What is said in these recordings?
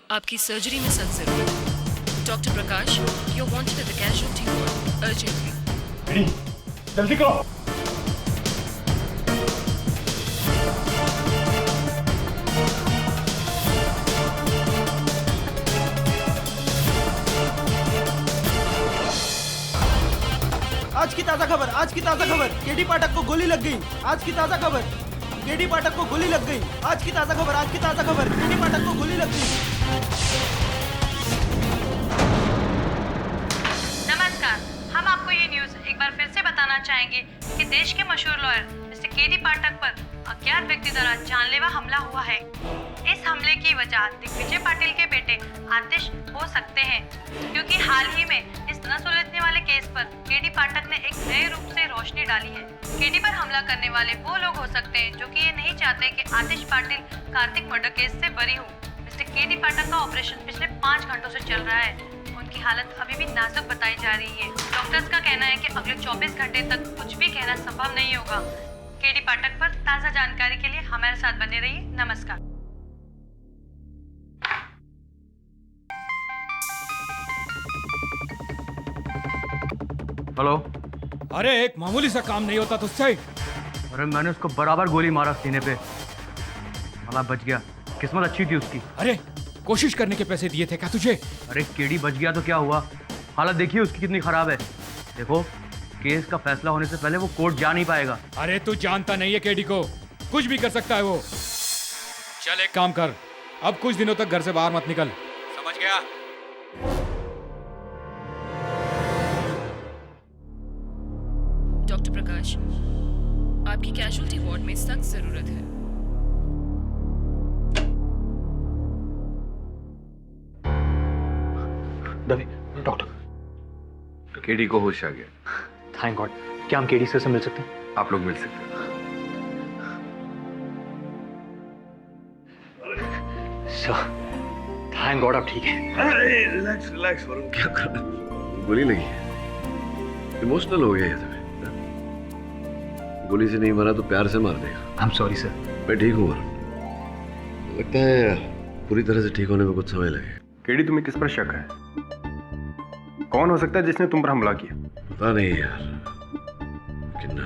आपकी सर्जरी में सख्त जरूरत है। Doctor Prakash, you are wanted at the casualty ward urgently. जल्दी करो। आज की ताजा खबर, केडी पाठक को गोली लग गई। आज की ताजा खबर, केडी पाठक को गोली लग गई। आज की ताजा खबर, केडी पाठक को गोली लग गई। नमस्कार, हम आपको ये न्यूज एक बार फिर से बताना चाहेंगे कि देश के मशहूर लॉयर मिस्टर केडी पाठक पर अज्ञात व्यक्ति द्वारा जानलेवा हमला हुआ है। इस हमले की वजह दिग्विजय पाटिल के बेटे आतिश हो सकते हैं, क्योंकि हाल ही में इस न सुलझने वाले केस पर केडी पाठक ने एक नए रूप से रोशनी डाली है। केडी पर हमला करने वाले वो लोग हो सकते हैं जो कि ये नहीं चाहते कि आतिश पाटिल कार्तिक मर्डर केस से बरी हो। मिस्टर केडी पाठक का ऑपरेशन पिछले 5 घंटों से चल रहा है। उनकी हालत अभी भी नाजुक बताई जा रही है। डॉक्टर्स का कहना है कि अगले 24 घंटे तक कुछ भी कहना संभव नहीं होगा। केडी पाठक पर ताज़ा जानकारी के लिए हमारे साथ बने रहिए। नमस्कार। हेलो। अरे एक मामूली सा काम नहीं होता तुझसे? अरे मैंने उसको बराबर गोली मारा सीने पे, साला बच गया। किस्मत अच्छी थी उसकी। अरे कोशिश करने के पैसे दिए थे क्या तुझे? अरे केडी बच गया तो क्या हुआ, हालत देखिए उसकी कितनी खराब है। देखो केस का फैसला होने से पहले वो कोर्ट जा नहीं पाएगा। अरे तू जानता नहीं है केडी को, कुछ भी कर सकता है वो। चल एक काम कर, अब कुछ दिनों तक घर से बाहर मत निकल, समझ गया? डॉक्टर प्रकाश, आपकी कैजुअल्टी वार्ड में सख्त जरूरत है। डॉक्टर, केडी को होश आ गया। Thank God. क्या हम केडी सर से मिल सकते हैं? आप लोग मिल सकते हैं। सर थैंक गॉड आप ठीक हैं। अरे रिलैक्स रिलैक्स वरुण, क्या कर रहा है? गोली लगी है, इमोशनल हो गया ये तुम्हें। गोली से नहीं मारा तो प्यार से मार देगा। आई एम सॉरी सर। मैं ठीक हूँ वरुण, लगता है पूरी तरह से ठीक होने में कुछ समय लगेगा। केडी तुम्हें किस पर शक है? कौन हो सकता है जिसने तुम पर हमला किया? पता नहीं यार, लेकिन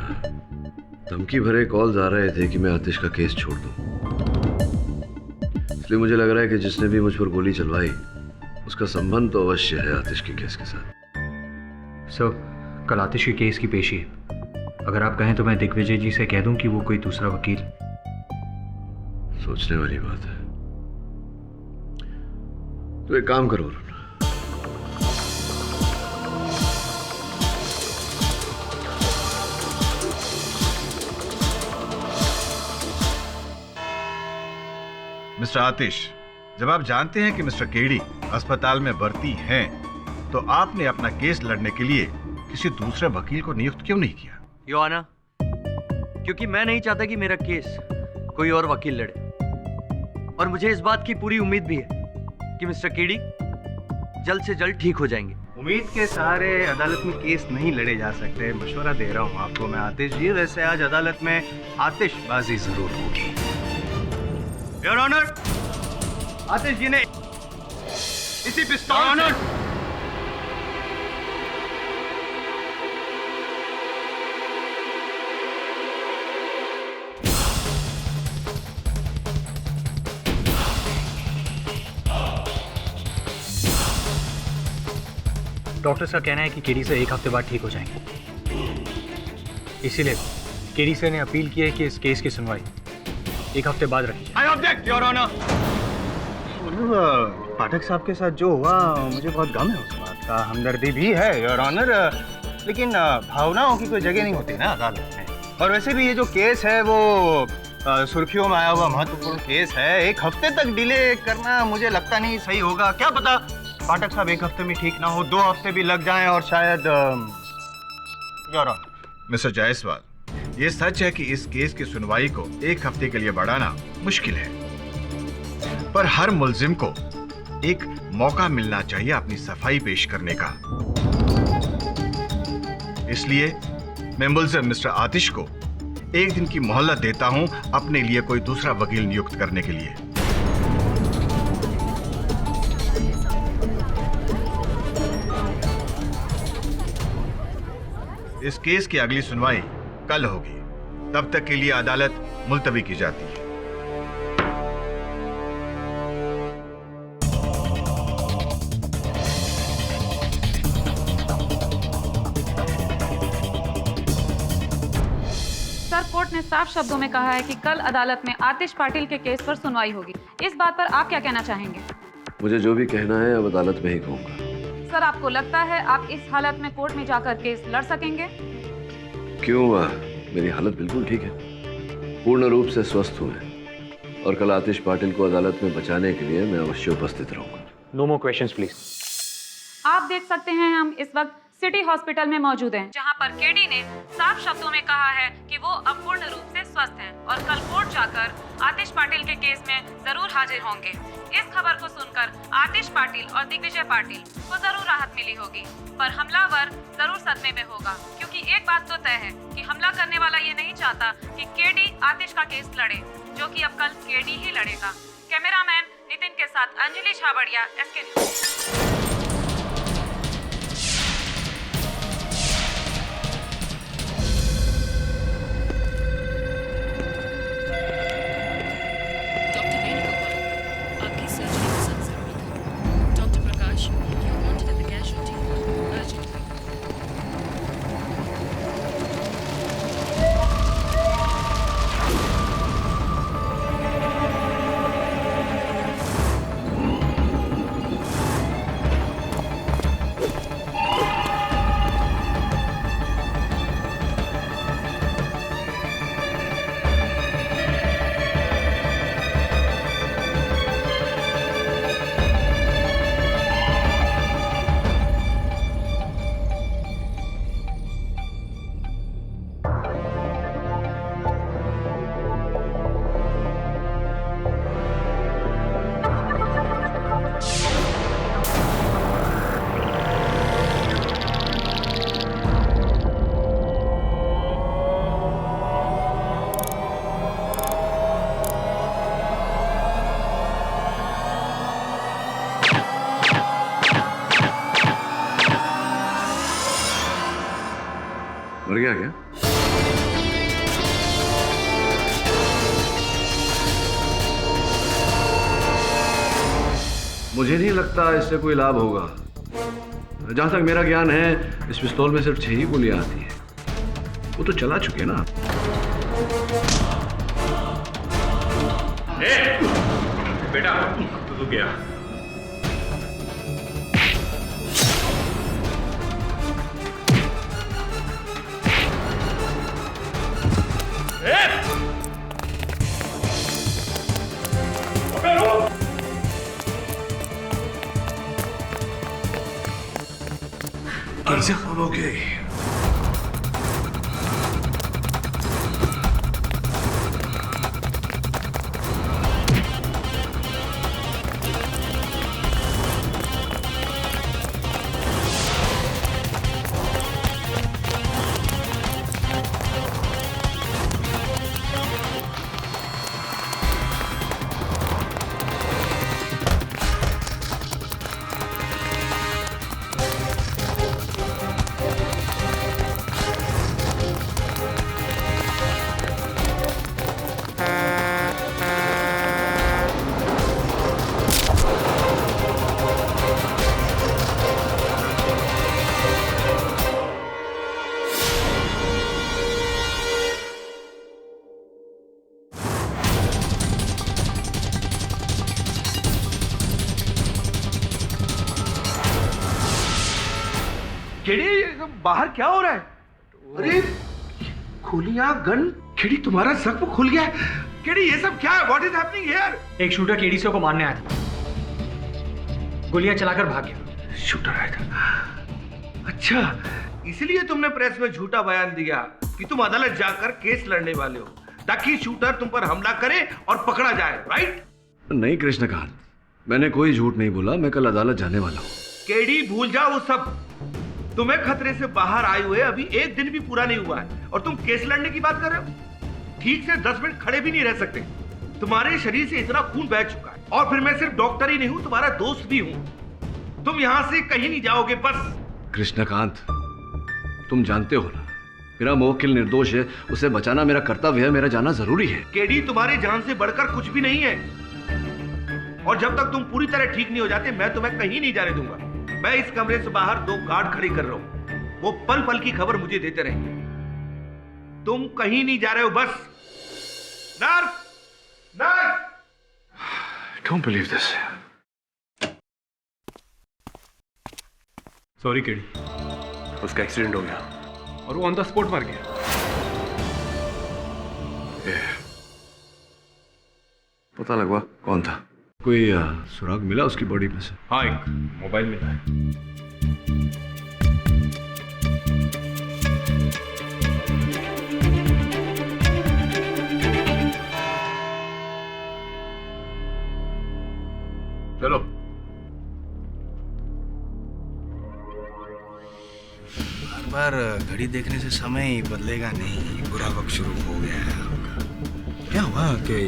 धमकी भरे कॉल्स आ रहे थे कि मैं आतिश का केस छोड़ दूं। इसलिए मुझे लग रहा है कि जिसने भी मुझ पर गोली चलवाई उसका संबंध तो अवश्य है आतिश के केस के साथ। सर कल आतिश के केस की पेशी है। अगर आप कहें तो मैं दिग्विजय जी से कह दूं कि वो कोई दूसरा वकील। सोचने वाली बात है। तो एक काम करो, मिस्टर आतिश, जब आप जानते हैं कि मिस्टर केडी अस्पताल में भर्ती हैं, तो आपने अपना केस लड़ने के लिए किसी दूसरे वकील को नियुक्त क्यों नहीं किया? योर ऑनर, क्योंकि मैं नहीं चाहता कि मेरा केस कोई और वकील लड़े, और मुझे इस बात की पूरी उम्मीद भी है कि मिस्टर केडी जल्द से जल्द ठीक हो जाएंगे। उम्मीद के सहारे अदालत में केस नहीं लड़े जा सकते। मशवरा दे रहा हूँ आपको मैं आतिश जी। वैसे आज अदालत में आतिशबाजी जरूर होगी। योर ऑनर, आतिश जी ने इसी पिस्तौल से डॉक्टर सर कहना है कि केडी सर 1 हफ्ते बाद ठीक हो जाएंगे। इसीलिए केडी सर ने अपील की है कि इस केस की सुनवाई 1 हफ्ते बाद रखी जाए। I object your honour. Pathak साहब के साथ जो हुआ मुझे बहुत गम है उस बात का, हमदर्दी भी है योर ऑनर, लेकिन भावनाओं की कोई जगह नहीं होती ना अदालत में। और वैसे भी ये जो केस है वो सुर्खियों में आया हुआ महत्वपूर्ण केस है। 1 हफ्ते तक डिले करना मुझे लगता नहीं सही होगा। क्या पता पाठक साहब 1 हफ्ते में ठीक ना हो, 2 हफ्ते भी लग जाएं और शायद योर ऑनर। मिस्टर जायसवाल, ये सच है कि इस केस की सुनवाई को 1 हफ्ते के लिए बढ़ाना मुश्किल है, पर हर मुल्जिम को एक मौका मिलना चाहिए अपनी सफाई पेश करने का। इसलिए मैं मुल्जिम मिस्टर आतिश को 1 दिन की मोहलत देता हूं अपने लिए कोई दूसरा वकील नियुक्त करने के लिए। इस केस की अगली सुनवाई कल होगी। तब तक के लिए अदालत मुलतवी की जाती है। सर, कोर्ट ने साफ शब्दों में कहा है कि कल अदालत में आतिश पाटिल के केस पर सुनवाई होगी। इस बात पर आप क्या कहना चाहेंगे? मुझे जो भी कहना है अब अदालत में ही कहूँगा। सर, आपको लगता है आप इस हालत में कोर्ट में जाकर केस लड़ सकेंगे? क्यों? मेरी हालत बिल्कुल ठीक है, पूर्ण रूप से स्वस्थ हूँ मैं, और कल आतिश पाटिल को अदालत में बचाने के लिए मैं अवश्य उपस्थित रहूंगा। No more questions please. आप देख सकते हैं हम इस वक्त सिटी हॉस्पिटल में मौजूद हैं, जहां पर केडी ने साफ शब्दों में कहा है कि वो अब पूर्ण रूप से स्वस्थ हैं और कल कोर्ट जाकर आतिश पाटिल के केस में जरूर हाजिर होंगे। इस खबर को सुनकर आतिश पाटिल और दिग्विजय पाटिल को जरूर राहत मिली होगी, पर हमलावर जरूर सदमे में होगा, क्योंकि एक बात तो तय है कि हमला करने वाला ये नहीं चाहता कि केडी आतिश का केस लड़े, जो कि अब कल केडी ही लड़ेगा। कैमरामैन नितिन के साथ अंजलि छाबड़िया, SK न्यूज़। मर गया क्या? मुझे नहीं लगता इससे कोई लाभ होगा। जहां तक मेरा ज्ञान है, इस पिस्तौल में सिर्फ 6 ही गोलियां आती हैं। वो तो चला चुके ना। बेटा तू क्या? I'm okay. बाहर क्या हो रहा है? अरे गोलियां, गन, केडी तुम्हारा जख्म खुल गया है। केडी ये सब क्या है? What is happening here? एक शूटर केडी से को मारने आया था, गोलियां चलाकर भाग गया। शूटर आया था? अच्छा, इसलिए तुमने प्रेस में झूठा बयान दिया कि तुम अदालत जाकर केस लड़ने वाले हो, ताकि शूटर तुम पर हमला करे और पकड़ा जाए, राइट? नहीं कृष्णकांत, मैंने कोई झूठ नहीं बोला। मैं कल अदालत जाने वाला हूँ। केडी भूल जाओ वो सब। तुम्हें खतरे से बाहर आए हुए अभी 1 दिन भी पूरा नहीं हुआ है और तुम केस लड़ने की बात कर रहे हो? ठीक से 10 मिनट खड़े भी नहीं रह सकते। तुम्हारे शरीर से इतना खून बह चुका है, और फिर मैं सिर्फ डॉक्टर ही नहीं हूं, तुम्हारा दोस्त भी हूं। तुम यहां से कहीं नहीं जाओगे बस। कृष्णकांत, तुम जानते हो ना मेरा मुवक्किल निर्दोष है, उसे बचाना मेरा कर्तव्य है, मेरा जाना जरूरी है। केडी तुम्हारी जान से बढ़कर कुछ भी नहीं है, और जब तक तुम पूरी तरह ठीक नहीं हो जाते मैं तुम्हें कहीं नहीं जाने दूंगा। मैं इस कमरे से बाहर 2 गार्ड खड़ी कर रहा हूं, वो पल पल की खबर मुझे देते रहेंगे। तुम कहीं नहीं जा रहे हो, बस। Nurse, nurse! Don't believe this. Sorry KD, उसका एक्सीडेंट हो गया और वो ऑन द स्पॉट मर गया। पता लगवा कौन था? कोई सुराग मिला उसकी बॉडी में से? हाँ, एक मोबाइल मिला है। चलो। बार घड़ी देखने से समय ही बदलेगा नहीं, बुरा वक्त शुरू हो गया है आपका। क्या हुआ कि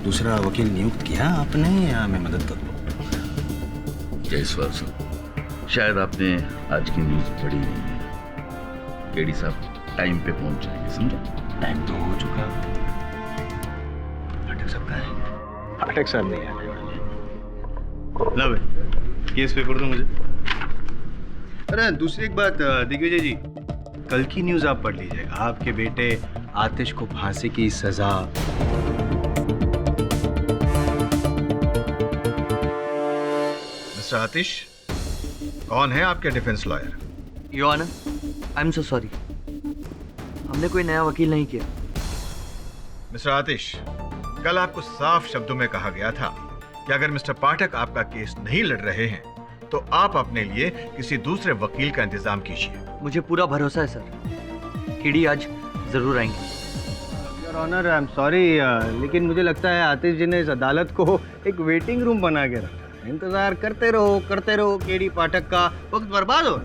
दूसरा वकील नियुक्त किया आपने या मैं मदद करूं? जयसवाल साहब, शायद आपने आज की न्यूज़ पढ़ी नहीं है। केडी साहब टाइम पे पहुंच जाएंगे, समझे? टाइम तो हो चुका। फाटक साहब कहाँ है? फाटक साहब नहीं आने वाले। ला भाई, केस पेपर दो मुझे। अरे दूसरी एक बात दिग्विजय जी, कल की न्यूज़ आप पढ़ लीजिएगा। आपके बेटे आतिश को फांसी की सजा। मिस्टर आतिश, कौन है आपके defence lawyer? Your honour, I am so sorry, हमने कोई नया वकील नहीं किया। मिस्टर आतिश, कल आपको साफ शब्दों में कहा गया था कि अगर मिस्टर पाठक आपका केस नहीं लड़ रहे हैं तो आप अपने लिए किसी दूसरे वकील का इंतजाम कीजिए। मुझे पूरा भरोसा है सर, केडी आज जरूर आएंगे। Your honour, I am sorry, लेकिन मुझे लगता है आतिश जी ने इस अदालत को एक वेटिंग रूम बना के रखा है। इंतजार करते रहो केडी पाठक का, वक्त बर्बाद हो।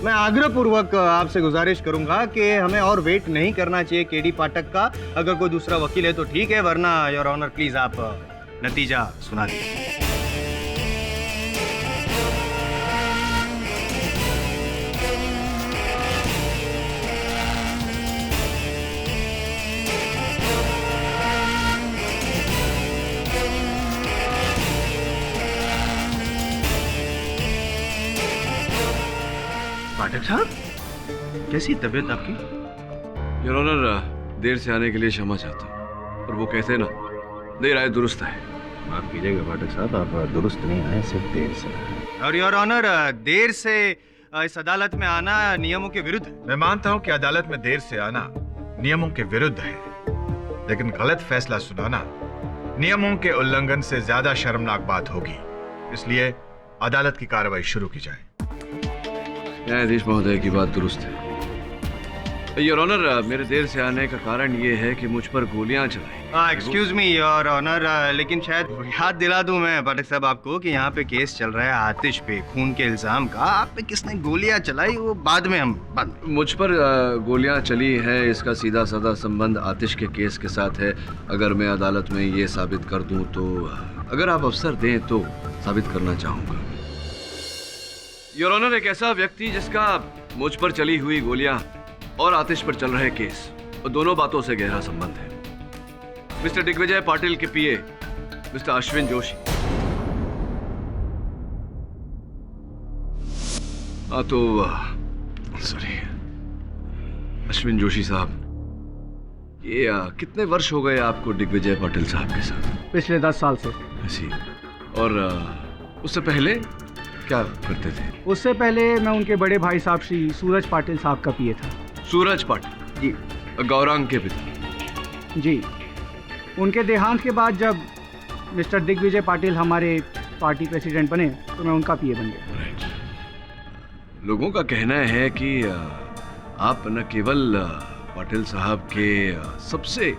मैं आग्रहपूर्वक आपसे गुजारिश करूंगा कि हमें और वेट नहीं करना चाहिए केडी पाठक का। अगर कोई दूसरा वकील है तो ठीक है, वरना योर ऑनर प्लीज आप नतीजा सुना दीजिए। पाठक साहब, कैसी तबीयत आपकी? योर ऑनर, देर से आने के लिए क्षमा चाहता हूँ, और वो कहते ना, देर आए दुरुस्त है। माफ कीजिएगा पाठक साहब, आप दुरुस्त नहीं आए, सिर्फ देर से। और योर ऑनर, देर से इस अदालत में आना नियमों के विरुद्ध है। मैं मानता हूं कि अदालत में देर से आना नियमों के विरुद्ध है, लेकिन गलत फैसला सुनाना नियमों के उल्लंघन से ज्यादा शर्मनाक बात होगी। इसलिए अदालत की कार्रवाई शुरू की जाए। न्यायाधीश महोदय की बात दुरुस्त है। योर ऑनर, मेरे देर से आने का कारण ये है कि मुझ पर गोलियां चलाई। एक्सक्यूज मी योर ऑनर, लेकिन शायद याद दिला दूं मैं पाठक साहब आपको कि यहाँ पे केस चल रहा है आतिश पे खून के इल्जाम का। आप पे किसने गोलियां चलाई वो बाद में मुझ पर गोलियां चली है, इसका सीधा साधा संबंध आतिश के केस के साथ है। अगर मैं अदालत में ये साबित कर दूं तो, अगर आप अवसर दें तो साबित करना चाहूंगा। योर ऑनर, एक ऐसा व्यक्ति जिसका मुझ पर चली हुई गोलियां और आतिश पर चल रहे केस, और दोनों बातों से गहरा संबंध है। मिस्टर दिग्विजय पाटिल के पीए मिस्टर अश्विन जोशी। तो सॉरी अश्विन जोशी साहब, ये कितने वर्ष हो गए आपको दिग्विजय पाटिल साहब के साथ? पिछले 10 साल से। ऐसी। और उससे पहले क्या करते थे? उससे पहले मैं उनके बड़े भाई साहब श्री सूरज पाटिल साहब का पीए था। सूरज पाटिल जी, गौरांग के पिता। जी, उनके देहांत के बाद जब मिस्टर दिग्विजय पाटिल हमारे पार्टी प्रेसिडेंट बने तो मैं उनका पीए बन गया। लोगों का कहना है कि आप न केवल पाटिल साहब के सबसे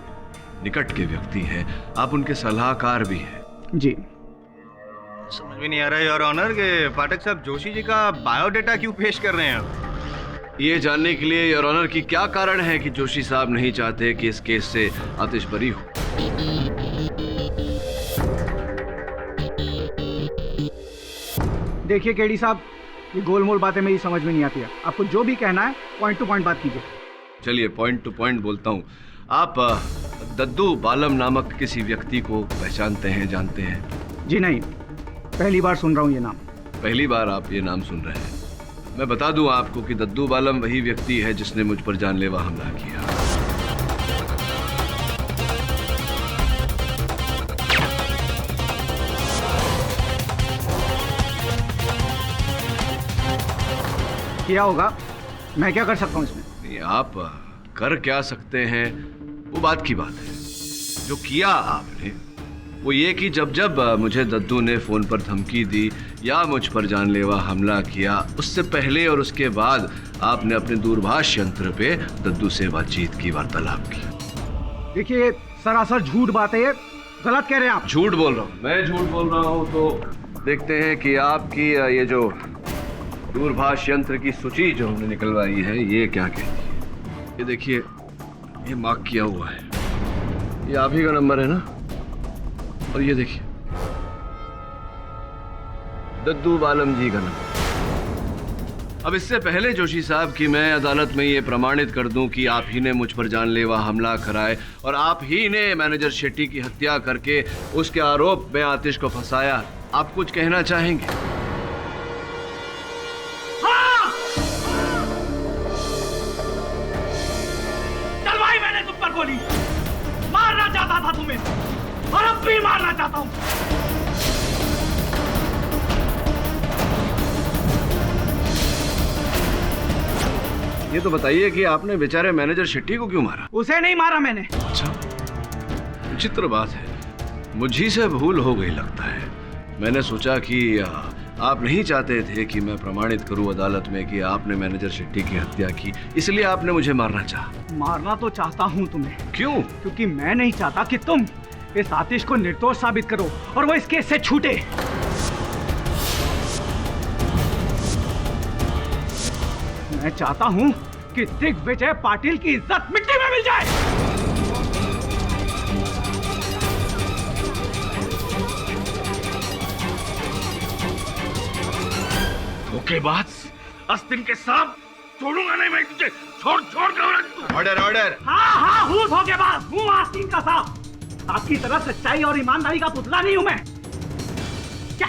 निकट के व्यक्ति हैं, आप उनके सलाहकार भी हैं। जी। समझ में नहीं आ रहा है योर ऑनर कि पाठक साहब जोशी जी का बायोडेटा क्यों पेश कर रहे हैं आप? ये जानने के लिए योर ऑनर कि क्या कारण है कि जोशी साहब नहीं चाहते कि इस केस से आतिश बरी हो। देखिए केडी साहब, ये गोलमोल बातें मेरी समझ में नहीं आती है। आपको जो भी कहना है पॉइंट टू पॉइंट बात कीजिए। चलिए पॉइंट टू पॉइंट बोलता हूँ। आप दद्दू बालम नामक किसी व्यक्ति को पहचानते हैं, जानते हैं? जी नहीं, पहली बार सुन रहा हूँ ये नाम। पहली बार आप ये नाम सुन रहे हैं? मैं बता दूं आपको कि दद्दू बालम वही व्यक्ति है जिसने मुझ पर जानलेवा हमला किया। किया होगा, मैं क्या कर सकता हूँ इसमें? नहीं, आप कर क्या सकते हैं वो बात की बात है। जो किया आपने वो ये कि जब मुझे दद्दू ने फोन पर धमकी दी या मुझ पर जानलेवा हमला किया, उससे पहले और उसके बाद आपने अपने दूरभाष यंत्र पे दद्दू से बातचीत की, वार्तालाप की। देखिए सरासर झूठ बात है ये, गलत कह रहे हैं आप। झूठ बोल रहा हूँ मैं, झूठ बोल रहा हूँ तो देखते हैं कि आपकी ये जो दूरभाष यंत्र की सूची जो हमने निकलवाई है ये क्या कहती है। ये देखिए, ये मार्क किया हुआ है, ये आप ही का नंबर है ना? और ये देखिए दद्दू बालम जी का नंबर। अब इससे पहले जोशी साहब कि मैं अदालत में ये प्रमाणित कर दूं कि आप ही ने मुझ पर जानलेवा हमला कराए और आप ही ने मैनेजर शेट्टी की हत्या करके उसके आरोप में आतिश को फंसाया, आप कुछ कहना चाहेंगे? हाँ! चलवाई मैंने तुम पर गोली, मारना चाहता था तुम्हें और अब भी मारना चाहता हूं। ये तो बताइए कि आपने बेचारे मैनेजर शेट्टी को क्यों मारा? उसे नहीं मारा मैंने। अच्छा, विचित्र बात है, मुझी से भूल हो गई लगता है। मैंने सोचा कि आप नहीं चाहते थे कि मैं प्रमाणित करूं अदालत में कि आपने मैनेजर शेट्टी की हत्या की, इसलिए आपने मुझे मारना चाहा। मारना तो चाहता हूं तुम्हें। क्यों? क्योंकि मैं नहीं चाहता कि तुम इस आतिश को निर्दोष साबित करो और वो इस केस से छूटे। मैं चाहता हूं कि दिग्विजय पाटिल की इज्जत मिट्टी में मिल जाए। धोखेबाज, अस्तिन के साथ छोड़ूंगा नहीं मैं तुझे। छोड़ कर। Order order. हाँ हूँ धोखेबाज, हूँ आस्तीन का साथ। आपकी तरह सच्चाई और ईमानदारी का पुतला नहीं हूं मैं। क्या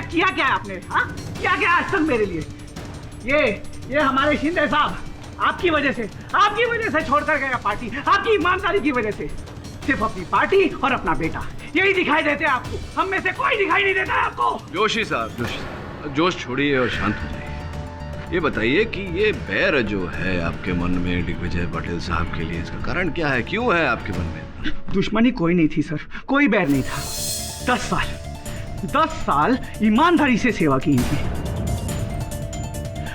किया क्या है आपने? हाँ, क्या आज तक मेरे लिए? ये हमारे शिंदे साहब आपकी वजह से छोड़कर गया पार्टी, आपकी ईमानदारी की वजह से। सिर्फ अपनी पार्टी और अपना बेटा यही दिखाई देते हैं आपको, हम में से कोई दिखाई नहीं देता है आपको। जोशी साहब, जोश छोड़िए और शांत हो जाइए। ये बताइए कि ये बैर जो है आपके मन में दिग्विजय पाटिल साहब के लिए, इसका कारण क्या है? क्यों है आपके मन में? दुश्मनी कोई नहीं थी सर, कोई बैर नहीं था। 10 साल ईमानदारी से सेवा की इनकी।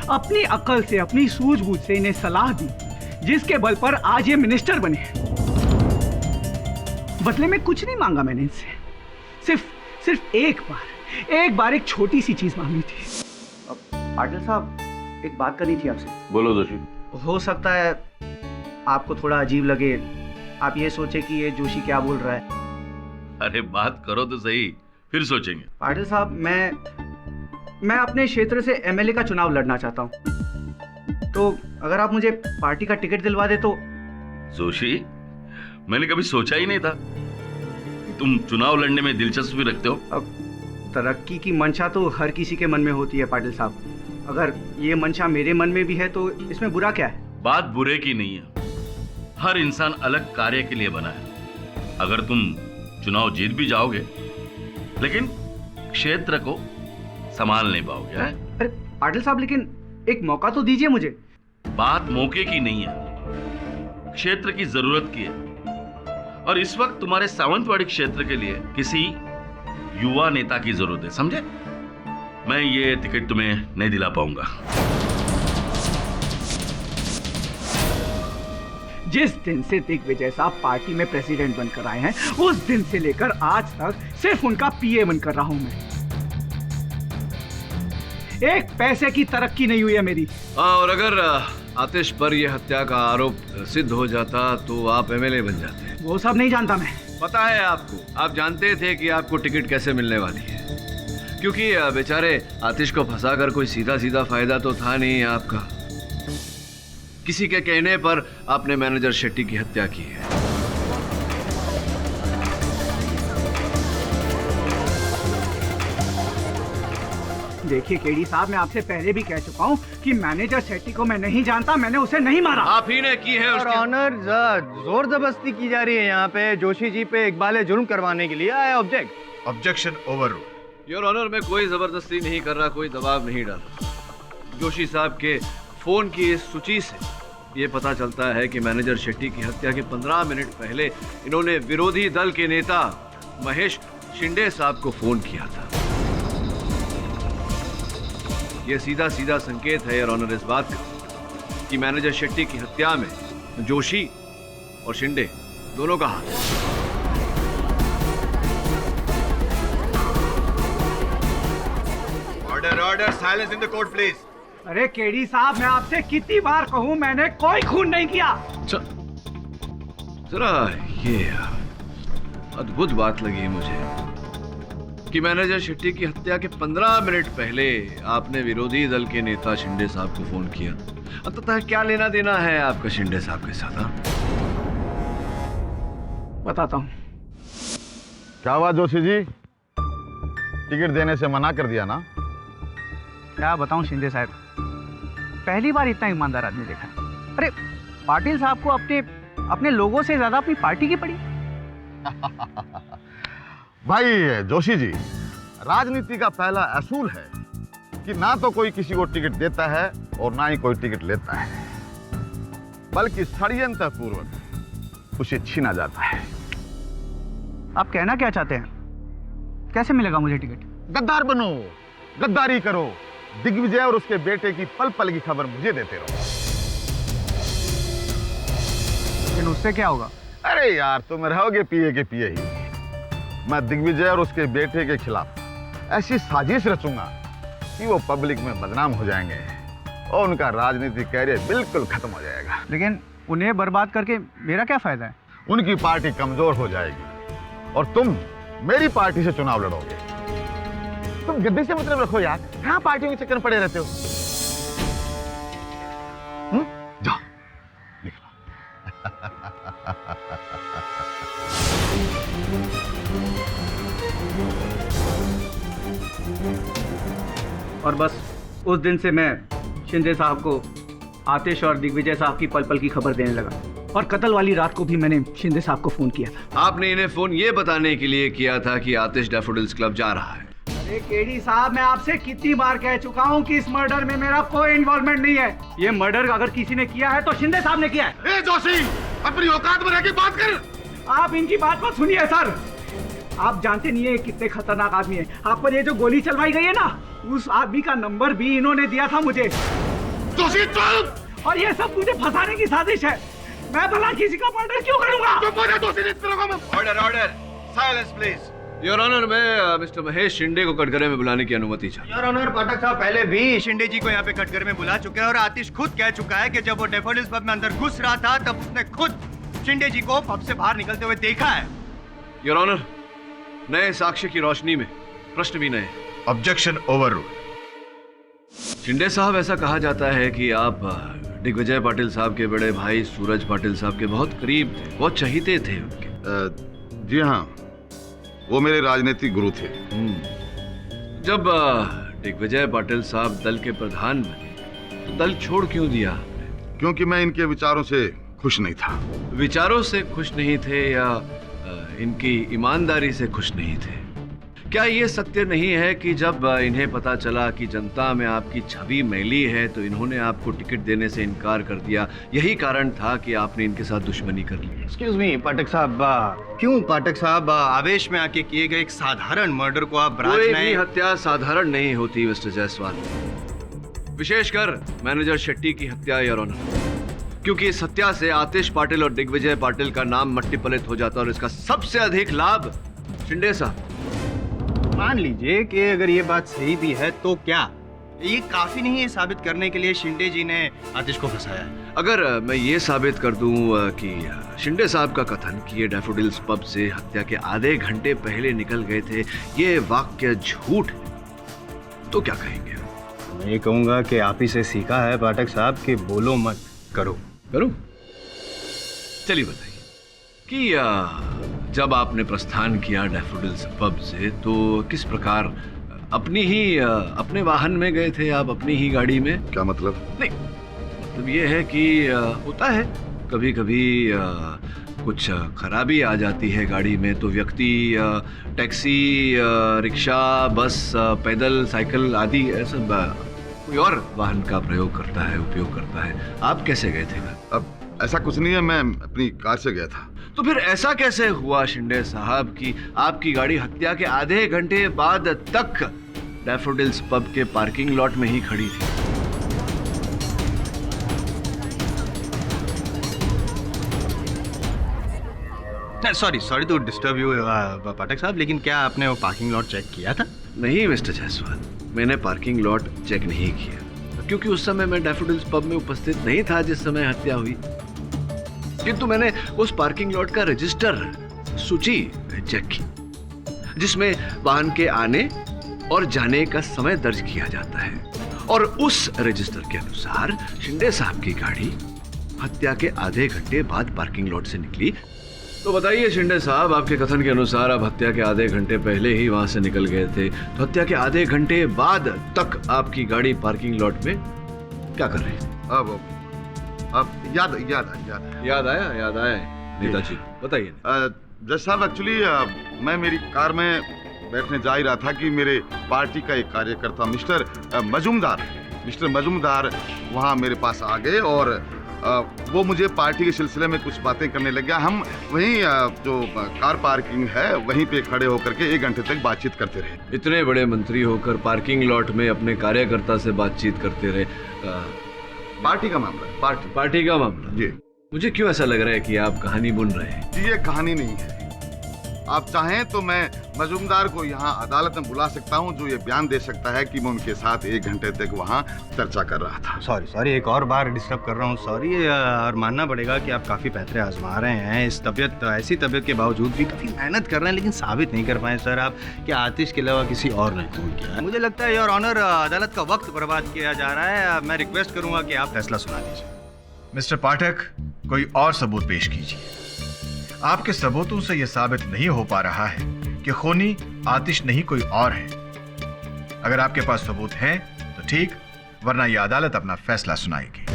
अपनी अकल से, अपनी सूझबूझ से इन्हें सलाह दी, जिसके बल पर आज ये मिनिस्टर बने। बदले में कुछ नहीं मांगा मैंने इनसे, सिर्फ एक बार एक छोटी सी चीज मांगी थी। पाटिल साहब, एक बात करनी थी आपसे। बोलो जोशी। हो सकता है आपको थोड़ा अजीब लगे, आप ये सोचे कि ये जोशी क्या बोल रहा है। अरे बात करो तो सही, फिर सोचेंगे। पाटिल साहब, मैं अपने क्षेत्र से एमएलए का चुनाव लड़ना चाहता हूँ, तो अगर आप मुझे पार्टी का टिकट दिलवा दे तो। जोशी, मैंने कभी सोचा ही नहीं था कि तुम चुनाव लड़ने में दिलचस्पी रखते हो। अब तरक्की की मंशा तो हर किसी के मन में होती है पाटिल साहब, अगर ये मंशा मेरे मन में भी है तो इसमें बुरा क्या है? बात बुरे की नहीं है, हर इंसान अलग कार्य के लिए बना है। अगर तुम चुनाव जीत भी जाओगे लेकिन क्षेत्र को संभाल नहीं पाओगे। अरे पाटिल साहब, लेकिन एक मौका तो दीजिए मुझे। बात मौके की नहीं है, क्षेत्र की जरूरत की है। और इस वक्त तुम्हारे सावंतवाड़ी क्षेत्र के लिए किसी युवा नेता की जरूरत है, समझे? मैं ये टिकट तुम्हें नहीं दिला पाऊंगा। जिस दिन से दिग्विजय साहब पार्टी में प्रेसिडेंट बनकर आए हैं, उस दिन से लेकर आज तक सिर्फ उनका पीए बनकर रहा हूं मैं। एक पैसे की तरक्की नहीं हुई है मेरी। और अगर आतिश पर यह हत्या का आरोप सिद्ध हो जाता तो आप एमएलए बन जाते। वो सब नहीं जानता मैं। पता है आपको, आप जानते थे कि आपको टिकट कैसे मिलने वाली है, क्योंकि बेचारे आतिश को फंसाकर कोई सीधा फायदा तो था नहीं आपका। किसी के कहने पर आपने मैनेजर शेट्टी की हत्या की है। देखिए केडी साहब, मैं आपसे पहले भी कह चुका हूँ कि मैनेजर शेट्टी को मैं नहीं जानता, मैंने उसे नहीं मारा। आप ही ने की है। और ऑनर जोर जबरदस्ती की जा रही है यहाँ पे जोशी जी पे इकबाल जुर्म करवाने के लिए। I object. Objection overruled. Your honour, मैं कोई जबरदस्ती नहीं कर रहा, कोई दबाव नहीं डाल रहा। जोशी साहब के फोन की इस सूची से ये पता चलता है कि मैनेजर शेट्टी की हत्या के 15 मिनट पहले इन्होंने विरोधी दल के नेता महेश शिंदे साहब को फोन किया था। यह सीधा सीधा संकेत है योर ऑनर इस बात का कि मैनेजर शेट्टी की हत्या में जोशी और शिंदे दोनों का हाथ है। Order order, silence in the court please. अरे केडी साहब, मैं आपसे कितनी बार कहूँ, मैंने कोई खून नहीं किया। जरा ये अद्भुत बात लगी मुझे कि मैनेजर शेट्टी की हत्या के 15 मिनट पहले आपने विरोधी दल के नेता शिंदे साहब को फोन किया। अंततः क्या लेना देना है आपका शिंदे साहब के साथ? बताता हूँ। क्या हुआ जोशी जी, टिकट देने से मना कर दिया ना? क्या बताऊँ शिंदे साहब, पहली बार इतना ईमानदार आदमी देखा है। अरे पाटिल साहब को अपने लोगों से ज्यादा अपनी पार्टी की पड़ी। भाई जोशी जी, राजनीति का पहला असूल है कि ना तो कोई किसी को टिकट देता है और ना ही कोई टिकट लेता है, बल्कि षड्यंत्र पूर्वक उसे छीना जाता है। आप कहना क्या चाहते हैं? कैसे मिलेगा मुझे टिकट? गद्दार बनो, गद्दारी करो, दिग्विजय और उसके बेटे की पल पल की खबर मुझे देते रहो। लेकिन उससे क्या होगा? अरे यार, तुम रहोगे पिए के पिए ही। मैं दिग्विजय और उसके बेटे के खिलाफ ऐसी साजिश रचूंगा कि वो पब्लिक में बदनाम हो जाएंगे और उनका राजनीतिक कैरियर बिल्कुल खत्म हो जाएगा। लेकिन उन्हें बर्बाद करके मेरा क्या फायदा है? उनकी पार्टी कमजोर हो जाएगी और तुम मेरी पार्टी से चुनाव लड़ोगे। तुम गद्दी से मतलब रखो यार, कहाँ पार्टियों के चक्कर में पड़े रहते हो? जाओ और बस उस दिन से मैं शिंदे साहब को आतिश और दिग्विजय साहब की पल पल की खबर देने लगा। और कत्ल वाली रात को भी मैंने शिंदे साहब को फोन किया था। आपने इन्हें फोन ये बताने के लिए किया था कि आतिश डैफोडिल्स क्लब जा रहा है। अरे केडी साहब, मैं आपसे कितनी बार कह चुका हूँ कि इस मर्डर में मेरा कोई इन्वॉल्वमेंट नहीं है। ये मर्डर अगर किसी ने किया है तो शिंदे साहब ने किया है। ए जोशी, अपनी औकात में रह के बात कर। आप इनकी बात मत सुनिए सर, आप जानते नहीं है कितने खतरनाक आदमी है। आप पर ये जो गोली चलवाई गई है ना, उस आदमी का नंबर भी इन्होंने दिया था मुझे। जोशी चुप! और ये सब मुझे फंसाने की साजिश है। मैं भला किसी का मर्डर क्यों करूंगा? Order order, silence please. Your honour, मैं मिस्टर महेश शिंदे को कटघरे में बुलाने की अनुमति चाहता हूं। योर ऑनर, पाठक साहब पहले भी शिंदे जी को यहाँ पे कटघरे में बुला चुके हैं और आतिश खुद कह चुका है कि जब वो डैफोडिल्स पब में अंदर घुस रहा था तब उसने खुद शिंदे जी को पब से बाहर निकलते हुए देखा है। योर ऑनर, नए साक्ष्य की रोशनी में प्रश्न भी नए। Objection overruled. शिंदे साहब, ऐसा कहा जाता है कि आप दिग्विजय पाटिल साहब के बड़े भाई सूरज पाटिल साहब के बहुत करीब थे, बहुत चहीते थे उनके। जी हाँ, वो मेरे राजनीतिक गुरु थे। जब दिग्विजय पाटिल साहब दल के प्रधान बने तो दल छोड़ क्यों दिया आपने? क्योंकि मैं इनके विचारों से खुश नहीं था। विचारों से खुश नहीं थे या इनकी ईमानदारी से खुश नहीं थे? क्या ये सत्य नहीं है कि जब इन्हें पता चला कि जनता में आपकी छवि मैली है तो इन्होंने आपको टिकट देने से इनकार कर दिया? यही कारण था कि आपने इनके साथ दुश्मनी कर ली। एक्सक्यूज मी पाठक साहब, क्यों पाठक साहब आवेश में आके किए गए एक साधारण मर्डर को आप कोई भी हत्या साधारण नहीं होती मिस्टर जायसवाल, विशेषकर मैनेजर शेट्टी की हत्या योर ऑनर, क्योंकि इस हत्या से आतिश पाटिल और दिग्विजय पाटिल का नाम मट्टी पलित हो जाता और इसका सबसे अधिक लाभ शिंदे साहब। मान लीजिए कि अगर ये बात सही भी है तो क्या ये काफी नहीं है साबित करने के लिए शिंदे जी ने आतिश को फंसाया है? अगर मैं ये साबित कर दूं कि शिंदे साहब का कथन कि ये डैफोडिल्स पब से हत्या के आधे घंटे पहले निकल गए थे ये वाक्य झूठ है तो क्या कहेंगे? मैं ये कहूंगा कि आप ही से सीखा है पाठक साहब कि बोलो मत, करो। करूं? चलिए बताइए कि जब आपने प्रस्थान किया डैफोडिल्स पब से तो किस प्रकार अपने वाहन में गए थे आप, अपनी ही गाड़ी में? क्या मतलब? नहीं, मतलब ये है कि होता है कभी कभी कुछ खराबी आ जाती है गाड़ी में तो व्यक्ति टैक्सी, रिक्शा, बस, पैदल, साइकिल आदि ऐसा कोई और वाहन का प्रयोग करता है, उपयोग करता है। आप कैसे गए थे? अब ऐसा कुछ नहीं है, मैं अपनी कार से गया था। तो फिर ऐसा कैसे हुआ शिंदे साहब कि आपकी गाड़ी हत्या के आधे घंटे बाद तक डैफोडिल्स पब के पार्किंग लॉट में ही खड़ी थी? सॉरी टू डिस्टर्ब यू पाठक साहब, लेकिन क्या आपने वो पार्किंग लॉट चेक किया था? नहीं मिस्टर जायसवाल, मैंने पार्किंग लॉट चेक नहीं किया क्योंकि उस समय मैं डैफोडिल्स पब में उपस्थित नहीं था जिस समय हत्या हुई। किंतु मैंने उस पार्किंग लॉट का रजिस्टर सूची चेक की जिसमें वाहन के आने और जाने का समय दर्ज किया जाता है और उस रजिस्टर के अनुसार शिंदे साहब की गाड़ी हत्या के आधे घंटे बाद पार्किंग लॉट से निकली। तो बताइए शिंदे साहब, आपके कथन के अनुसार आप हत्या के आधे घंटे पहले ही वहां से निकल गए थे, तो हत्या के आधे घंटे बाद तक आपकी गाड़ी पार्किंग लॉट में क्या कर रही थी? अब याद आया नेताजी बताइए। जज साहब, एक्चुअली मैं मेरी कार में बैठने जा ही रहा था कि मेरे पार्टी का एक कार्यकर्ता मिस्टर मजूमदार वहाँ मेरे पास आ गए और वो मुझे पार्टी के सिलसिले में कुछ बातें करने लग गया। हम वहीं जो कार पार्किंग है वहीं पे खड़े होकर के 1 घंटे तक बातचीत करते रहे। इतने बड़े मंत्री होकर पार्किंग लॉट में अपने कार्यकर्ता से बातचीत करते रहे? पार्टी का मामला, पार्टी का मामला जी। मुझे क्यों ऐसा लग रहा है कि आप कहानी बुन रहे हैं? जी, ये कहानी नहीं है। आप चाहें तो मैं मजूमदार को यहाँ अदालत में बुला सकता हूँ जो ये बयान दे सकता है कि मैं उनके साथ 1 घंटे तक वहाँ चर्चा कर रहा था। सॉरी एक और बार डिस्टर्ब कर रहा हूँ, सॉरी। और मानना पड़ेगा कि आप काफ़ी पैतरे आजमा रहे हैं। इस ऐसी तबीयत के बावजूद भी काफ़ी मेहनत कर रहे हैं, लेकिन साबित नहीं कर पाए सर आप कि आतिश के अलावा किसी और ने खून किया है। मुझे लगता है योर ऑनर, अदालत का वक्त बर्बाद किया जा रहा है। मैं रिक्वेस्ट करूँगा कि आप फैसला सुना दीजिए। मिस्टर पाठक, कोई और सबूत पेश कीजिए। आपके सबूतों से यह साबित नहीं हो पा रहा है कि खूनी आतिश नहीं कोई और है। अगर आपके पास सबूत हैं तो ठीक, वरना यह अदालत अपना फैसला सुनाएगी।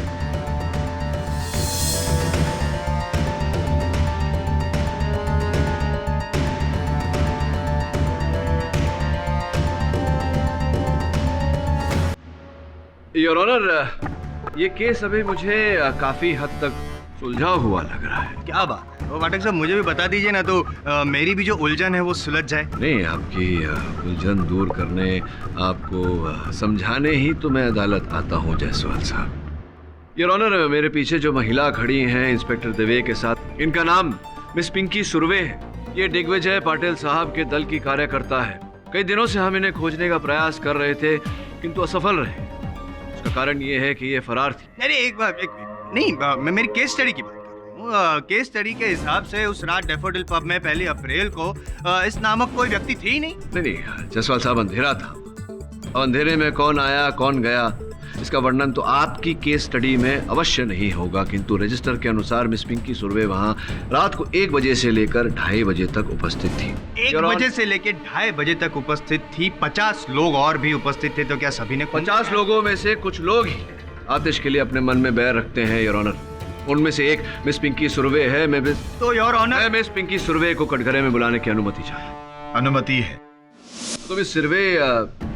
योर ऑनर, ये केस अभी मुझे काफी हद तक सुलझा हुआ लग रहा है। क्या बात? वो पाठक साहब मुझे भी बता दीजिए ना, तो मेरी भी जो उलझन है वो सुलझ जाए। नहीं, आपकी उलझन दूर करने, आपको समझाने ही तो मैं अदालत आता हूँ जायसवाल साहब। योर ऑनर, मेरे पीछे जो महिला खड़ी हैं इंस्पेक्टर देवे के साथ, इनका नाम मिस पिंकी सुर्वे है। ये दिग्विजय पाटिल साहब के दल की कार्यकर्ता है। कई दिनों से हम इन्हें खोजने का प्रयास कर रहे थे किंतु असफल रहे। इसका कारण ये है कि ये फरार थी। मैं मेरी केस स्टडी की बात कर रहा हूँ। केस स्टडी के हिसाब से उस रात डैफोडिल पब में 1 अप्रैल को इस नामक कोई व्यक्ति थी नहीं। जायसवाल साहब, अंधेरा था। अंधेरे में कौन आया कौन गया इसका वर्णन तो आपकी केस स्टडी में अवश्य नहीं होगा, किंतु रजिस्टर के अनुसार मिस पिंकी सुर्वे वहाँ रात को 1 बजे से लेकर 2:30 बजे तक उपस्थित थी। 1 बजे से लेकर 2:30 बजे तक उपस्थित थी। 50 लोग और भी उपस्थित थे, तो क्या सभी ने? 50 लोगों में से कुछ लोग ही आतिश के लिए अपने मन में बैर रखते हैं योर ऑनर। उनमें से एक मिस पिंकी सुर्वे है। मैं मिस पिंकी सुर्वे को कटघरे में बुलाने की अनुमति चाहता। अनुमति है। तो मिस सुर्वे,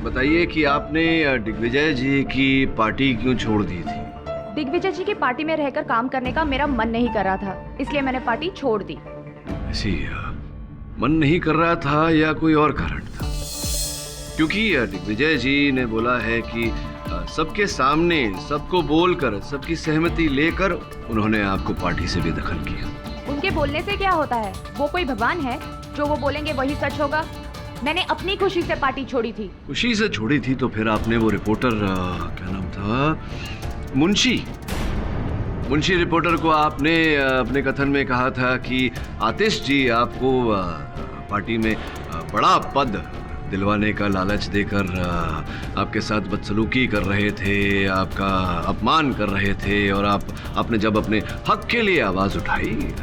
बताइए कि आपने दिग्विजय जी की पार्टी क्यों छोड़ दी थी? दिग्विजय जी की पार्टी में रहकर काम करने का मेरा मन नहीं कर रहा था, इसलिए मैंने पार्टी छोड़ दी। ऐसी मन नहीं कर रहा था या कोई और कारण था? क्योंकि दिग्विजय जी ने बोला है कि सबके सामने सबको बोलकर सबकी सहमति लेकर उन्होंने आपको पार्टी से बेदखल किया। उनके बोलने से क्या होता है? वो कोई भगवान है? जो वो बोलेंगे वही सच होगा। मैंने अपनी खुशी से पार्टी छोड़ी थी। खुशी से छोड़ी थी तो फिर आपने वो रिपोर्टर, क्या नाम था, मुंशी रिपोर्टर को आपने अपने कथन में कहा था कि आतिश जी आपको पार्टी में बड़ा पद दिलवाने का लालच देकर आपके साथ बदसलूकी कर रहे थे, आपका अपमान कर रहे थे, और आपने जब अपने हक के लिए आवाज़ उठाई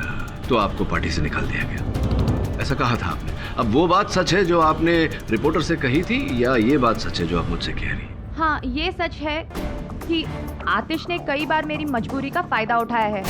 तो आपको पार्टी से निकाल दिया गया। ऐसा कहा था आपने। अब वो बात सच है जो आपने रिपोर्टर से कही थी, या ये बात सच है जो आप मुझसे कह रही? हाँ, ये सच है कि आतिश ने कई बार मेरी मजबूरी का फायदा उठाया है।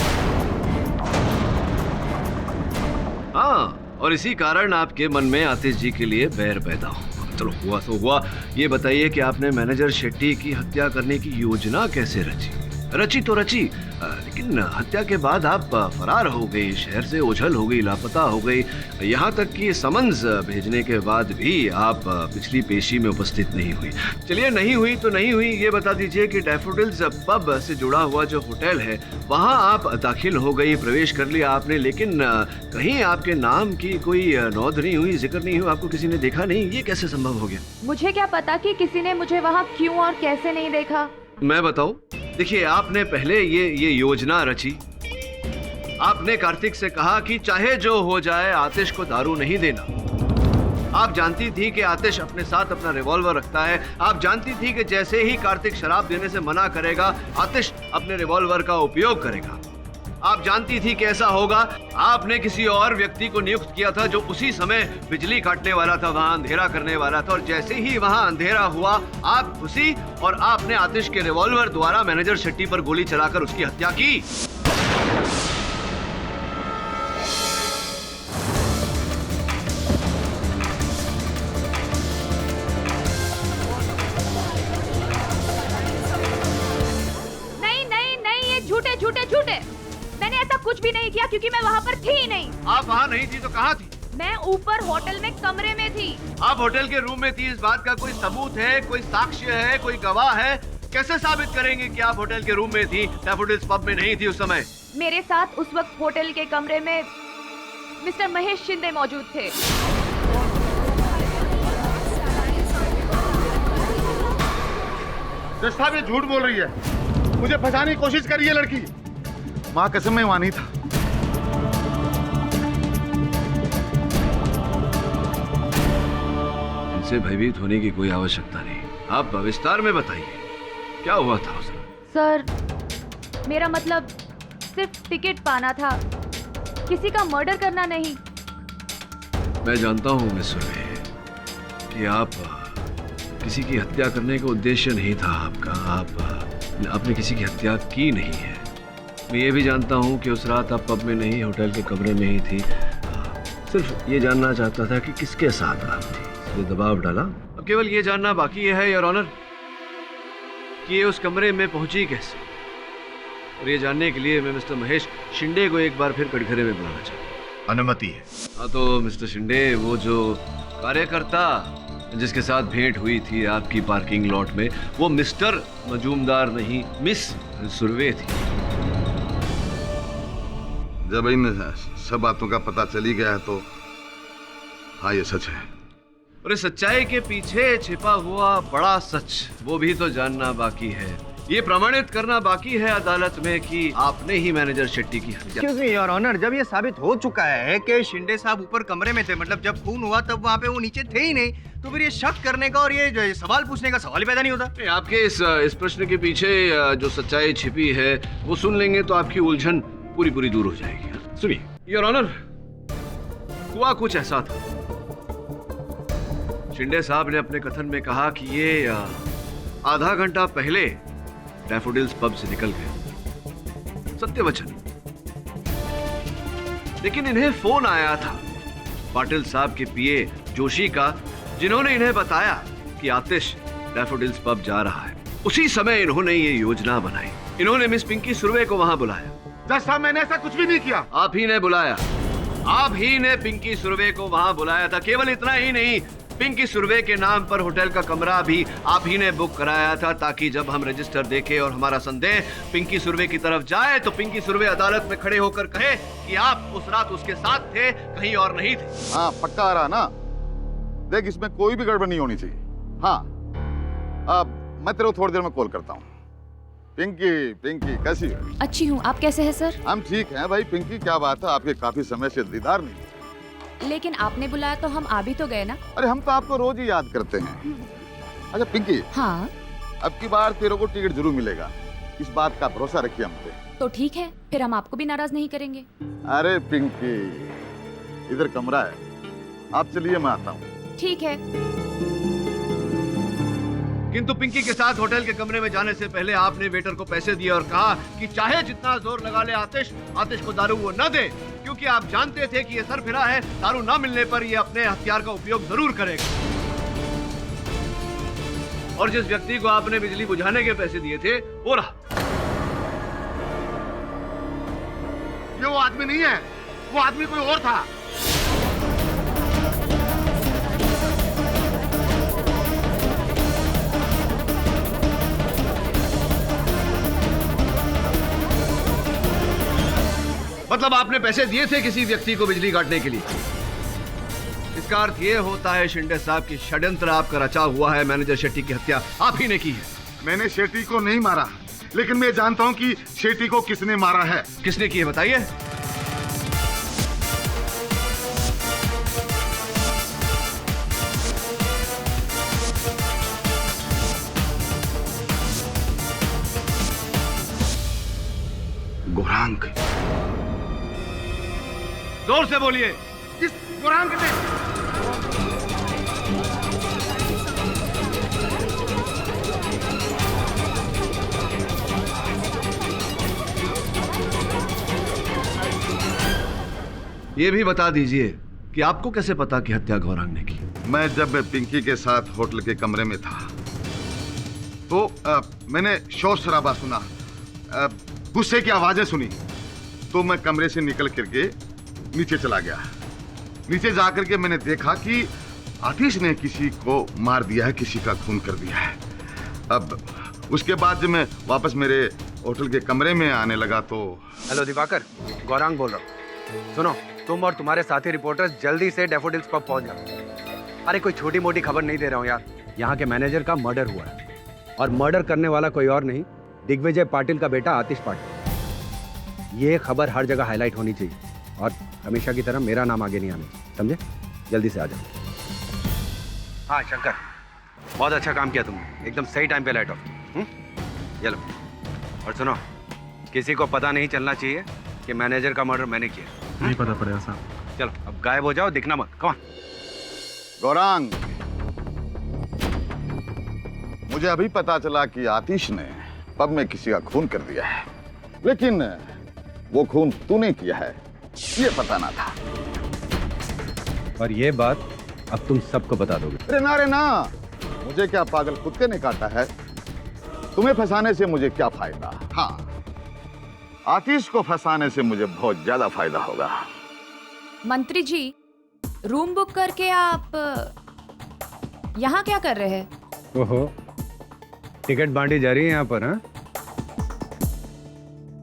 हाँ, और इसी कारण आपके मन में आतिश जी के लिए बैर पैदा हो। चलो, हुआ तो हुआ। ये बताइए कि आपने मैनेजर शेट्टी की हत्या करने की योजना कैसे रची? रची तो रची, लेकिन हत्या के बाद आप फरार हो गई, शहर से ओझल हो गई, लापता हो गई। यहाँ तक कि समन्स भेजने के बाद भी आप पिछली पेशी में उपस्थित नहीं हुई। चलिए, नहीं हुई तो नहीं हुई। ये बता दीजिए कि डैफोडिल्स पब से जुड़ा हुआ जो होटल है, वहाँ आप दाखिल हो गई, प्रवेश कर लिया आपने, लेकिन कहीं आपके नाम की कोई नोंद नहीं हुई, जिक्र नहीं हुआ, आपको किसी ने देखा नहीं। ये कैसे संभव हो गया? मुझे क्या पता कि किसी ने मुझे वहाँ क्यों और कैसे नहीं देखा। मैं बताऊं? देखिए, आपने पहले ये योजना रची। आपने कार्तिक से कहा कि चाहे जो हो जाए आतिश को दारू नहीं देना। आप जानती थी कि आतिश अपने साथ अपना रिवॉल्वर रखता है। आप जानती थी कि जैसे ही कार्तिक शराब देने से मना करेगा, आतिश अपने रिवॉल्वर का उपयोग करेगा। आप जानती थी कि ऐसा होगा। आपने किसी और व्यक्ति को नियुक्त किया था जो उसी समय बिजली काटने वाला था, वहां अंधेरा करने वाला था, और जैसे ही वहां अंधेरा हुआ आप घुसी और आपने आतिश के रिवॉल्वर द्वारा मैनेजर शेट्टी पर गोली चलाकर उसकी हत्या की। झूठे। मैंने ऐसा कुछ भी नहीं किया क्योंकि मैं वहाँ पर थी ही नहीं। आप वहाँ नहीं थी तो कहाँ थी? मैं ऊपर होटल में कमरे में थी। आप होटल के रूम में थी, इस बात का कोई सबूत है, कोई साक्ष्य है, कोई गवाह है? कैसे साबित करेंगे कि आप होटल के रूम में थी, डैफोडिल्स पब में नहीं थी उस समय? मेरे साथ उस वक्त होटल के कमरे में मिस्टर महेश शिंदे मौजूद थे। साहब, ये झूठ बोल रही है, मुझे फंसाने की कोशिश कर रही है लड़की। माँ कसम, मैं वहां नहीं था। इनसे भयभीत होने की कोई आवश्यकता नहीं। आप विस्तार में बताइए, क्या हुआ था उस सर, मेरा मतलब सिर्फ टिकट पाना था, किसी का मर्डर करना नहीं। मैं जानता हूँ मिस सुर्वे कि आप किसी की हत्या करने का उद्देश्य नहीं था आपका। आपने किसी की हत्या की नहीं है। मैं ये भी जानता हूँ कि उस रात आप पब में नहीं, होटल के कमरे में ही थी। सिर्फ ये जानना चाहता था कि किसके साथ आप थी, इसलिए दबाव डाला। अब केवल ये जानना बाकी है योर ऑनर कि ये उस कमरे में पहुंची कैसे, और ये जानने के लिए मैं मिस्टर महेश शिंदे को एक बार फिर कटघरे में बुलाना चाहता हूँ। अनुमति है। हाँ तो मिस्टर शिंदे, वो जो कार्यकर्ता जिसके साथ भेंट हुई थी आपकी पार्किंग लॉट में, वो मिस्टर मजूमदार नहीं, मिस सुर्वे थी। जब इन सब बातों का पता चली गया है तो हाँ, ये सच है। और इस सच्चाई के पीछे छिपा हुआ बड़ा सच, वो भी तो जानना बाकी है। ये प्रमाणित करना बाकी है अदालत में कि आपने ही मैनेजर शेट्टी की हत्या। एक्सक्यूज मी योर ऑनर, जब ये साबित हो चुका है कि शिंदे साहब ऊपर कमरे में थे, मतलब जब खून हुआ तब वहाँ पे वो नीचे थे ही नहीं, तो फिर ये शक करने का और ये सवाल पूछने का सवाल ही पैदा नहीं होता। आपके इस प्रश्न के पीछे जो सच्चाई छिपी है वो सुन लेंगे तो आपकी उलझन पूरी पूरी दूर हो जाएगी। सुनिए योर ऑनर, हुआ कुछ ऐसा था। शिंदे साहब ने अपने कथन में कहा कि ये आधा घंटा पहले डैफोडिल्स पब से निकल गए, सत्य वचन। लेकिन इन्हें फोन आया था पाटिल साहब के पीए जोशी का, जिन्होंने इन्हें बताया कि आतिश डैफोडिल्स पब जा रहा है। उसी समय इन्होंने ये योजना बनाई। इन्होंने मिस पिंकी सुर्वे को वहां बुलाया। जज साहब, मैंने ऐसा कुछ भी नहीं किया। आप ही ने बुलाया, आप ही ने पिंकी सुर्वे को वहां बुलाया था। केवल इतना ही नहीं, पिंकी सुर्वे के नाम पर होटल का कमरा भी आप ही ने बुक कराया था, ताकि जब हम रजिस्टर देखें और हमारा संदेह पिंकी सुर्वे की तरफ जाए तो पिंकी सुर्वे अदालत में खड़े होकर कहे कि आप उस रात उसके साथ थे, कहीं और नहीं थे। हाँ, पक्का आ रहा ना। देख, इसमें कोई भी गड़बड़ नहीं होनी चाहिए। हाँ, अब मैं तेरे को थोड़ी देर में कॉल करता हूँ। पिंकी कैसी है? अच्छी हूँ, आप कैसे हैं सर? हम ठीक हैं भाई। पिंकी, क्या बात है, आपके काफी समय से दीदार नहीं। लेकिन आपने बुलाया तो हम आ भी तो गए ना। अरे हम तो आपको रोज ही याद करते हैं। अच्छा पिंकी, हाँ अब की बार तेरे को टिकट जरूर मिलेगा, इस बात का भरोसा रखिए हम पे। तो ठीक है, फिर हम आपको भी नाराज नहीं करेंगे। अरे पिंकी, इधर कमरा है, आप चलिए मैं आता हूँ। ठीक है। किंतु पिंकी के साथ होटल के कमरे में जाने से पहले आपने वेटर को पैसे दिए और कहा कि चाहे जितना जोर लगा ले आतिश को दारू वो न दे, क्योंकि आप जानते थे कि ये सरफिरा है, दारू ना मिलने पर ये अपने हथियार का उपयोग जरूर करेगा। और जिस व्यक्ति को आपने बिजली बुझाने के पैसे दिए थे वो रहा। ये वो आदमी नहीं है, वो आदमी कोई और था। मतलब आपने पैसे दिए थे किसी व्यक्ति को बिजली काटने के लिए। इसका अर्थ ये होता है शिंदे साहब की षड्यंत्र आपका रचा हुआ है, मैनेजर शेट्टी की हत्या आप ही ने की है। मैंने शेट्टी को नहीं मारा, लेकिन मैं जानता हूं कि शेट्टी को किसने मारा है। किसने की है बताइए। गौरांग। जोर से बोलिए। किस गौरांग ने? ये भी बता दीजिए कि आपको कैसे पता कि हत्या गौरांग ने की। मैं जब पिंकी के साथ होटल के कमरे में था तो मैंने शोर शराबा सुना, गुस्से की आवाजें सुनी, तो मैं कमरे से निकल करके नीचे चला गया। नीचे जाकर के मैंने देखा कि आतिश ने किसी को मार दिया है, किसी का खून कर दिया है। अब उसके बाद जब मैं वापस मेरे होटल के कमरे में आने लगा तो। हेलो दिवाकर, गौरांग बोल रहा हूँ। सुनो, तुम और तुम्हारे साथी रिपोर्टर्स जल्दी से डैफोडिल्स पब पहुंच जाओ। अरे कोई छोटी मोटी खबर नहीं दे रहा हूँ यार, यहाँ के मैनेजर का मर्डर हुआ है और मर्डर करने वाला कोई और नहीं, दिग्विजय पाटिल का बेटा आतिश पाटिल। ये खबर हर जगह हाईलाइट होनी चाहिए और हमेशा की तरह मेरा नाम आगे नहीं आना, समझे? जल्दी से आ जाओ। हाँ शंकर, बहुत अच्छा काम किया तुमने, एकदम सही टाइम पे लाइट ऑफ। चलो, और सुनो, किसी को पता नहीं चलना चाहिए कि मैनेजर का मर्डर मैंने किया। नहीं पता पड़ेगा साहब। चलो अब गायब हो जाओ, दिखना मत। Come on. गौरांग, मुझे अभी पता चला कि आतिश ने पब में किसी का खून कर दिया है, लेकिन वो खून तूने किया है ये पता ना था। और ये बात अब तुम सबको बता दोगे? अरे ना रे ना, मुझे क्या पागल कुत्ते ने काटा है? तुम्हें फंसाने से मुझे क्या फायदा? हाँ, आतिश को फंसाने से मुझे बहुत ज्यादा फायदा होगा। मंत्री जी, रूम बुक करके आप यहाँ क्या कर रहे हैं? ओहो, टिकट बांटी जा रही है यहाँ पर? हाँ,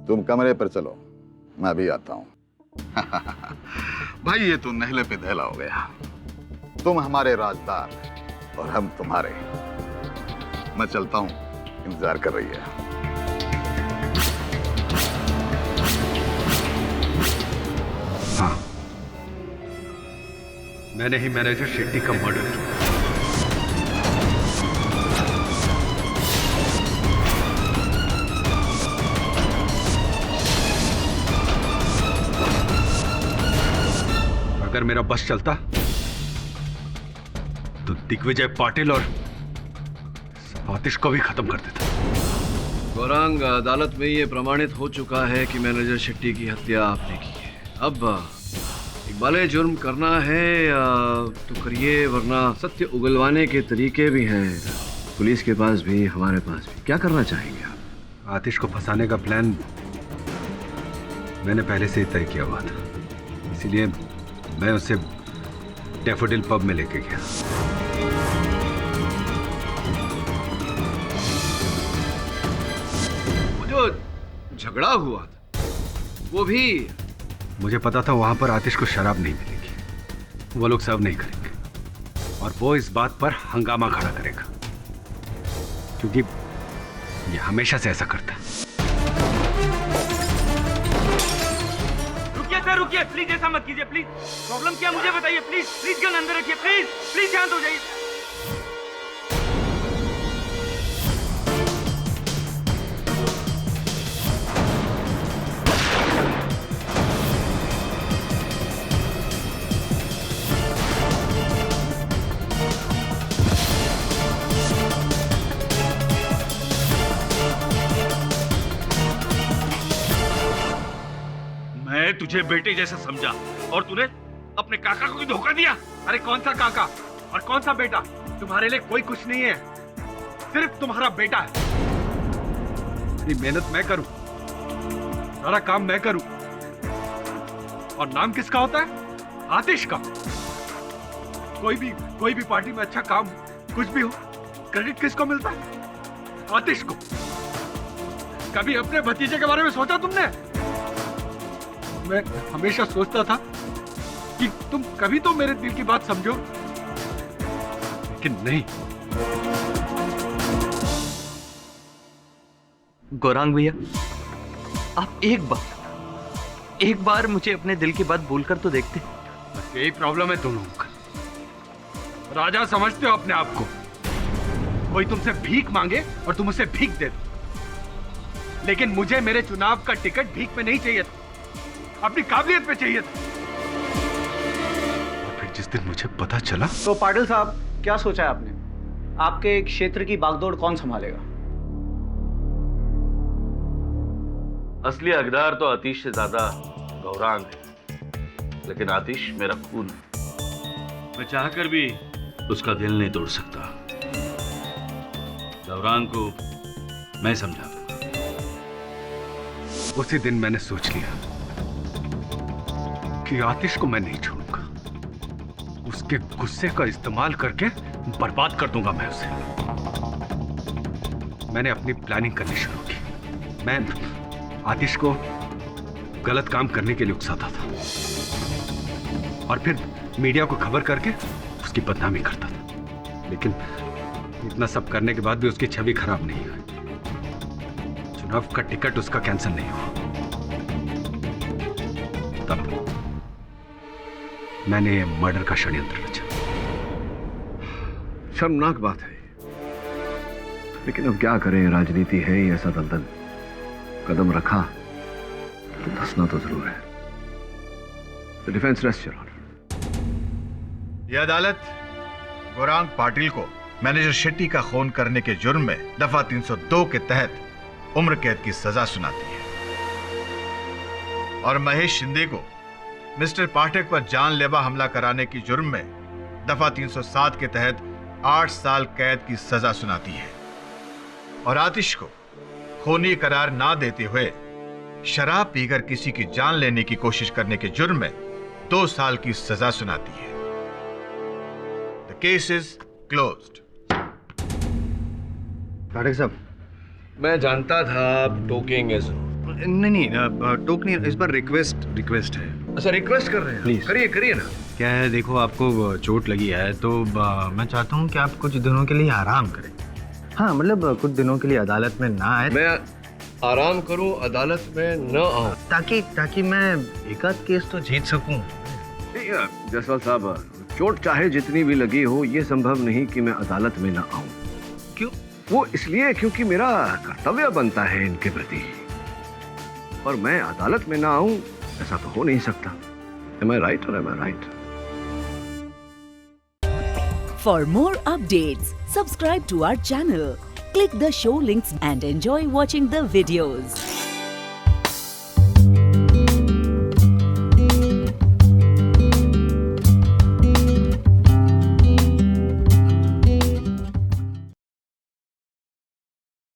तुम कमरे पर चलो, मैं भी आता हूँ। भाई ये तो नहले पे दहला हो गया। तुम हमारे राजदार और हम तुम्हारे। मैं चलता हूँ, इंतजार कर रही है। हाँ, मैंने ही मैनेजर शेट्टी का मर्डर किया। अगर मेरा बस चलता तो दिग्विजय पाटिल और आतिश को भी खत्म कर देता। गौरांग, अदालत में ये प्रमाणित हो चुका है कि मैनेजर शेट्टी की हत्या आपने की है। अब इकबाले जुर्म करना है तो करिए, वरना सत्य उगलवाने के तरीके भी हैं पुलिस के पास भी, हमारे पास भी। क्या करना चाहेंगे आप? आतिश को फंसाने का प्लान मैंने पहले से ही तय किया हुआ था, इसीलिए मैं उसे डैफोडिल पब में लेके गया। वो जो झगड़ा हुआ था वो भी मुझे पता था वहां पर आतिश को शराब नहीं मिलेगी, वो लोग सर्व नहीं करेंगे और वो इस बात पर हंगामा खड़ा करेगा, क्योंकि ये हमेशा से ऐसा करता है। रुकिए प्लीज, ऐसा मत कीजिए प्लीज। प्रॉब्लम क्या मुझे बताइए प्लीज, प्लीज गन अंदर रखिए प्लीज, प्लीज शांत हो जाइए। मैं तुझे बेटे जैसा समझा और तूने अपने काका को भी धोखा दिया। अरे कौन सा काका और कौन सा बेटा? तुम्हारे लिए कोई कुछ नहीं है, सिर्फ तुम्हारा बेटा है। मेरी मेहनत मैं करूं, सारा काम मैं करूं, और नाम किसका होता है? आतिश का। कोई भी पार्टी में अच्छा काम कुछ भी हो, क्रेडिट किसको मिलता है? आतिश को। कभी अपने भतीजे के बारे में सोचा तुमने? मैं हमेशा सोचता था कि तुम कभी तो मेरे दिल की बात समझो, लेकिन नहीं। गौरांग भैया, आप एक बार मुझे अपने दिल की बात बोलकर तो देखते। बस यही प्रॉब्लम है तुम लोगों का। राजा समझते हो अपने आप को। कोई तुमसे भीख मांगे और तुम उसे भीख दे दो, लेकिन मुझे मेरे चुनाव का टिकट भीख में नहीं चाहिए था, अपनी काबिलियत पे चाहिए था। और फिर जिस दिन मुझे पता चला। तो पाटिल साहब, क्या सोचा है आपने? आपके क्षेत्र की बागडोर कौन संभालेगा? असली हकदार तो आतिश से ज्यादा गौरांग है, लेकिन आतिश मेरा खून है। मैं चाहकर भी उसका दिल नहीं तोड़ सकता। गौरांग को मैं समझा दूंगा। उसी दिन मैंने सोच लिया कि आतिश को मैं नहीं छोड़ूंगा। उसके गुस्से का इस्तेमाल करके बर्बाद कर दूंगा मैं उसे। मैंने अपनी प्लानिंग करनी शुरू की। मैं आतिश को गलत काम करने के लिए उकसाता था और फिर मीडिया को खबर करके उसकी बदनामी करता था। लेकिन इतना सब करने के बाद भी उसकी छवि खराब नहीं हुई। चुनाव का टिकट उसका कैंसिल नहीं हुआ। तब मैंने ये मर्डर का षड्यंत्र रचा। शर्मनाक बात है, लेकिन अब क्या करें, राजनीति है ही ऐसा दलदल। कदम रखा तो धंसना तो जरूर है। The defense rests, Your Honor. यह अदालत गौरांग पाटिल को मैनेजर शेट्टी का खून करने के जुर्म में दफा 302 के तहत उम्र कैद की सजा सुनाती है और महेश शिंदे को मिस्टर पाठक पर जानलेवा हमला कराने की जुर्म में दफा 307 के तहत 8 साल कैद की सजा सुनाती है और आतिश को खूनी करार ना देते हुए शराब पीकर किसी की जान लेने की कोशिश करने के जुर्म में 2 साल की सजा सुनाती है। The case is closed. पाठक साहब, मैं जानता था आप टोकेंगे। नहीं, टोक नहीं, इस बार रिक्वेस्ट है। अच्छा, रिक्वेस्ट कर रहे हैं? प्लीज करिए ना। क्या है, देखो आपको चोट लगी है तो मैं चाहता हूँ कि आप कुछ दिनों के लिए आराम करें। हाँ, मतलब कुछ दिनों के लिए अदालत में ना आए। मैं आराम करूं, अदालत में न आऊं, ताकि मैं एक आध केस तो जीत सकूं। जसवाल साहब, चोट चाहे जितनी भी लगी हो, ये संभव नहीं कि मैं अदालत में न आऊं। क्यों? वो इसलिए क्योंकि मेरा कर्तव्य बनता है इनके प्रति, और मैं अदालत में ना आऊं ऐसा तो हो नहीं सकता। Am I right or am I right? For more updates, subscribe to our channel, click the show links and enjoy watching the videos.